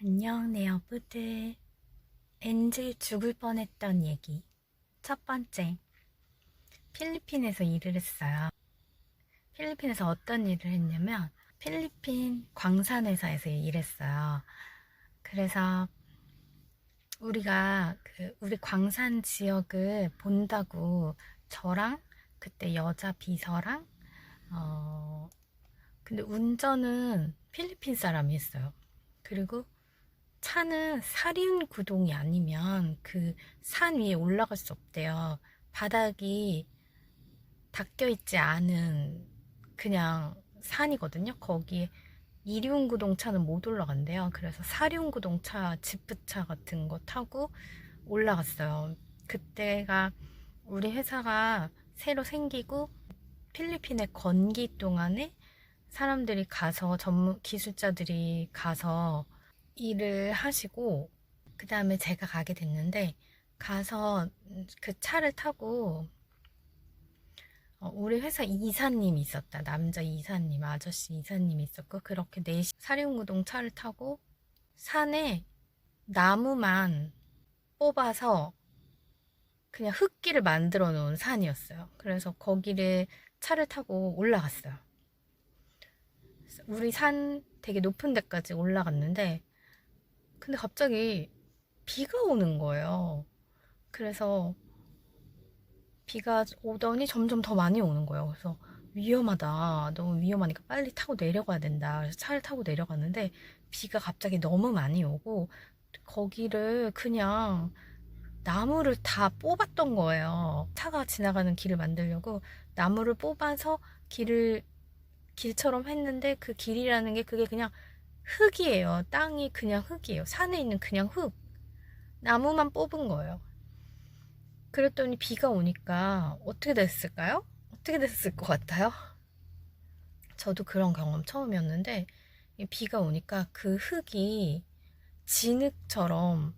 안녕, 내 여부들. 엔지 죽을 뻔했던 얘기. 첫 번째, 필리핀에서 일을 했어요. 필리핀에서 어떤 일을 했냐면, 필리핀 광산회사에서 일했어요. 그래서 우리 광산 지역을 본다고 저랑 그때 여자 비서랑, 근데 운전은 필리핀 사람이 했어요. 그리고 차는 사륜 구동이 아니면 그 산 위에 올라갈 수 없대요. 바닥이 닦여 있지 않은 그냥 산이거든요. 거기에 이륜 구동 차는 못 올라간대요. 그래서 사륜 구동 차, 지프차 같은 거 타고 올라갔어요. 그때가 우리 회사가 새로 생기고 필리핀에 건기 동안에 사람들이 가서 전문 기술자들이 가서 일을 하시고 그 다음에 제가 가게 됐는데 가서 그 차를 타고 우리 회사 이사님이 있었다. 남자 이사님, 아저씨 이사님이 있었고 그렇게 넷이 사륜구동 차를 타고 산에 나무만 뽑아서 그냥 흙길을 만들어 놓은 산이었어요. 그래서 거기를 차를 타고 올라갔어요. 우리 산 되게 높은 데까지 올라갔는데 근데 갑자기 비가 오는 거예요. 그래서 비가 오더니 점점 더 많이 오는 거예요. 그래서 위험하다. 너무 위험하니까 빨리 타고 내려가야 된다. 그래서 차를 타고 내려갔는데 비가 갑자기 너무 많이 오고 거기를 그냥 나무를 다 뽑았던 거예요. 차가 지나가는 길을 만들려고 나무를 뽑아서 길처럼 했는데 그 길이라는 게 그게 그냥 흙이에요. 땅이 그냥 흙이에요. 산에 있는 그냥 흙. 나무만 뽑은 거예요. 그랬더니 비가 오니까 어떻게 됐을까요? 어떻게 됐을 것 같아요? 저도 그런 경험 처음이었는데 비가 오니까 그 흙이 진흙처럼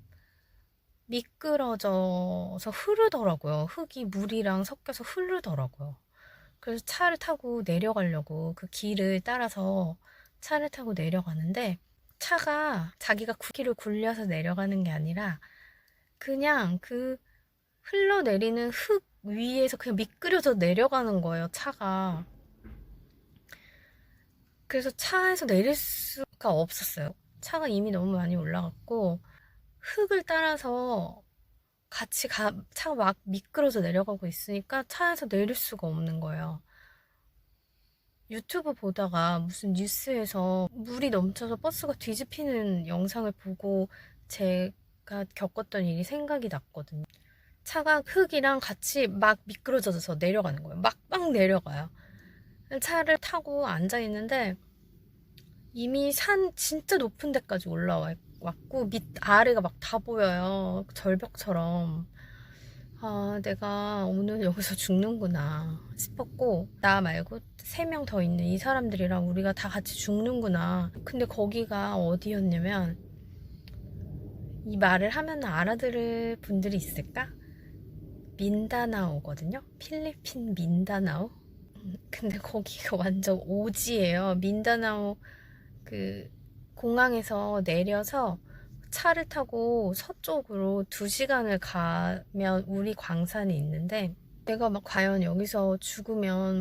미끄러져서 흐르더라고요. 흙이 물이랑 섞여서 흐르더라고요. 그래서 차를 타고 내려가려고 그 길을 따라서 차를 타고 내려가는데 차가 자기가 길을 굴려서 내려가는 게 아니라 그냥 그 흘러내리는 흙 위에서 그냥 미끄러져 내려가는 거예요, 차가. 그래서 차에서 내릴 수가 없었어요. 차가 이미 너무 많이 올라갔고, 흙을 따라서 차가 막 미끄러져 내려가고 있으니까 차에서 내릴 수가 없는 거예요. 유튜브 보다가 무슨 뉴스에서 물이 넘쳐서 버스가 뒤집히는 영상을 보고 제가 겪었던 일이 생각이 났거든요. 차가 흙이랑 같이 막 미끄러져서 내려가는 거예요. 막 내려가요. 차를 타고 앉아 있는데 이미 산 진짜 높은 데까지 올라왔고 아래가 막 다 보여요. 절벽처럼. 아, 내가 오늘 여기서 죽는구나 싶었고 나 말고 3명 더 있는 이 사람들이랑 우리가 다 같이 죽는구나. 근데 거기가 어디였냐면 이 말을 하면 알아들을 분들이 있을까? 민다나오거든요. 필리핀 민다나오. 근데 거기가 완전 오지예요. 민다나오 그 공항에서 내려서 차를 타고 서쪽으로 2시간을 가면 우리 광산이 있는데 내가 막 과연 여기서 죽으면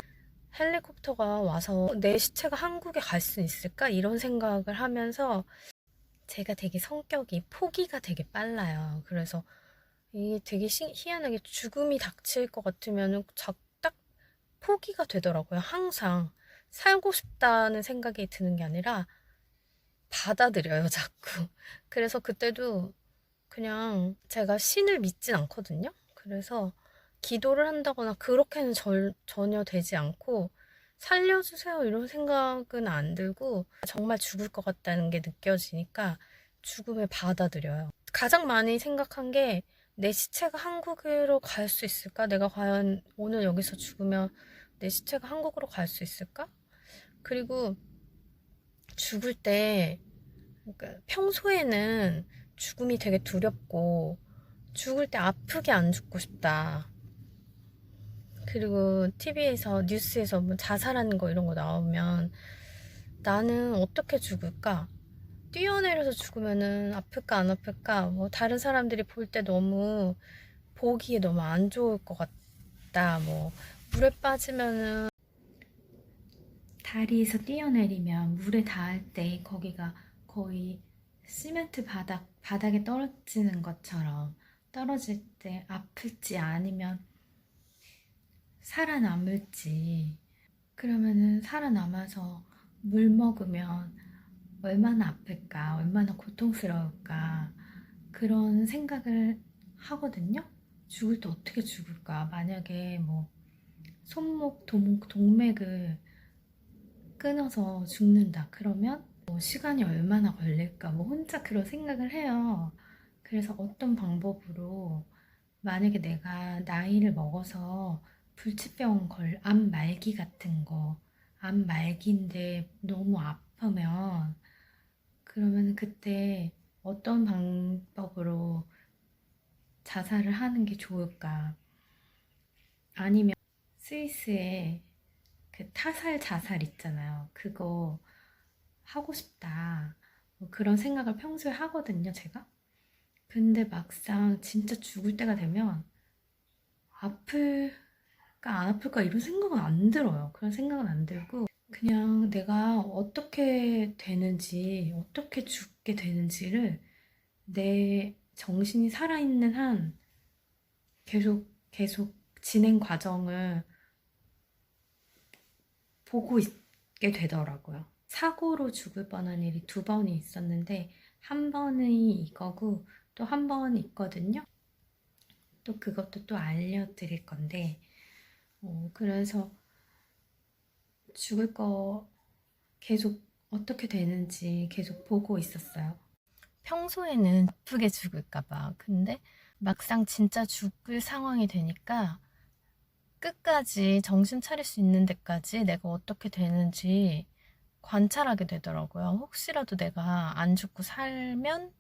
헬리콥터가 와서 내 시체가 한국에 갈 수 있을까? 이런 생각을 하면서 제가 되게 성격이 포기가 되게 빨라요. 그래서 이게 되게 희한하게 죽음이 닥칠 것 같으면 딱 포기가 되더라고요. 항상 살고 싶다는 생각이 드는 게 아니라 받아들여요, 자꾸. 그래서 그때도 그냥 제가 신을 믿진 않거든요. 그래서 기도를 한다거나 그렇게는 전혀 되지 않고 살려주세요 이런 생각은 안 들고 정말 죽을 것 같다는 게 느껴지니까 죽음을 받아들여요. 가장 많이 생각한 게 내 시체가 한국으로 갈 수 있을까? 내가 과연 오늘 여기서 죽으면 내 시체가 한국으로 갈 수 있을까? 그리고 죽을 때 그러니까 평소에는 죽음이 되게 두렵고 죽을 때 아프게 안 죽고 싶다. 그리고 TV에서 뉴스에서 뭐 자살하는 거 이런 거 나오면 나는 어떻게 죽을까? 뛰어내려서 죽으면은 아플까 안 아플까? 뭐 다른 사람들이 볼 때 너무 보기에 너무 안 좋을 것 같다. 뭐 물에 빠지면은 다리에서 뛰어내리면 물에 닿을 때 거기가 거의 시멘트 바닥에 떨어지는 것처럼 떨어질 때 아플지 아니면 살아남을지. 그러면은 살아남아서 물 먹으면 얼마나 아플까, 얼마나 고통스러울까, 그런 생각을 하거든요. 죽을 때 어떻게 죽을까? 만약에 뭐 손목, 동맥을 끊어서 죽는다. 그러면 뭐 시간이 얼마나 걸릴까? 뭐 혼자 그런 생각을 해요. 그래서 어떤 방법으로 만약에 내가 나이를 먹어서 불치병 암 말기 같은 거, 암 말기인데 너무 아프면 그러면 그때 어떤 방법으로 자살을 하는 게 좋을까? 아니면 스위스에 그 타살 자살 있잖아요. 그거 하고 싶다. 뭐 그런 생각을 평소에 하거든요, 제가. 근데 막상 진짜 죽을 때가 되면 아플까 안 아플까 이런 생각은 안 들어요. 그런 생각은 안 들고 그냥 내가 어떻게 되는지, 어떻게 죽게 되는지를 내 정신이 살아있는 한 계속 진행 과정을 보고 있게 되더라고요. 사고로 죽을 뻔한 일이 2번이 있었는데 한 번이 이거고 또 한 번 있거든요. 또 그것도 또 알려드릴 건데 그래서 죽을 거 계속 어떻게 되는지 계속 보고 있었어요. 평소에는 아프게 죽을까봐. 근데 막상 진짜 죽을 상황이 되니까 끝까지 정신 차릴 수 있는 데까지 내가 어떻게 되는지 관찰하게 되더라고요. 혹시라도 내가 안 죽고 살면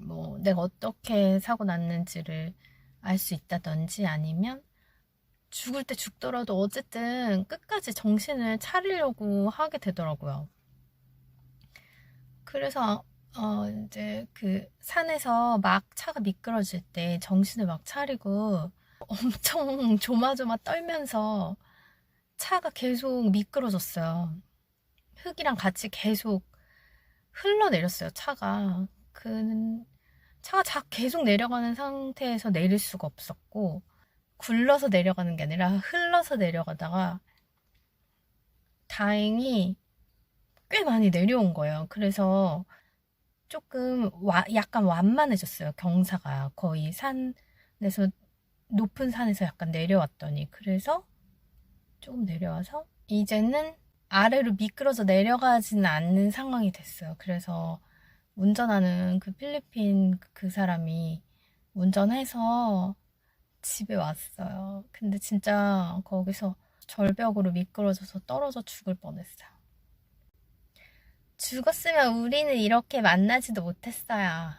뭐 내가 어떻게 사고 났는지를 알 수 있다든지 아니면 죽을 때 죽더라도 어쨌든 끝까지 정신을 차리려고 하게 되더라고요. 그래서 이제 그 산에서 막 차가 미끄러질 때 정신을 막 차리고 엄청 조마조마 떨면서 차가 계속 미끄러졌어요. 흙이랑 같이 계속 흘러내렸어요, 차가. 차가 계속 내려가는 상태에서 내릴 수가 없었고, 굴러서 내려가는 게 아니라 흘러서 내려가다가 다행히 꽤 많이 내려온 거예요. 그래서 조금 약간 완만해졌어요, 경사가. 거의 산에서, 높은 산에서 약간 내려왔더니. 그래서 조금 내려와서 이제는 아래로 미끄러져 내려가지는 않는 상황이 됐어요. 그래서 운전하는 그 필리핀 그 사람이 운전해서 집에 왔어요. 근데 진짜 거기서 절벽으로 미끄러져서 떨어져 죽을 뻔했어요. 죽었으면 우리는 이렇게 만나지도 못했어요.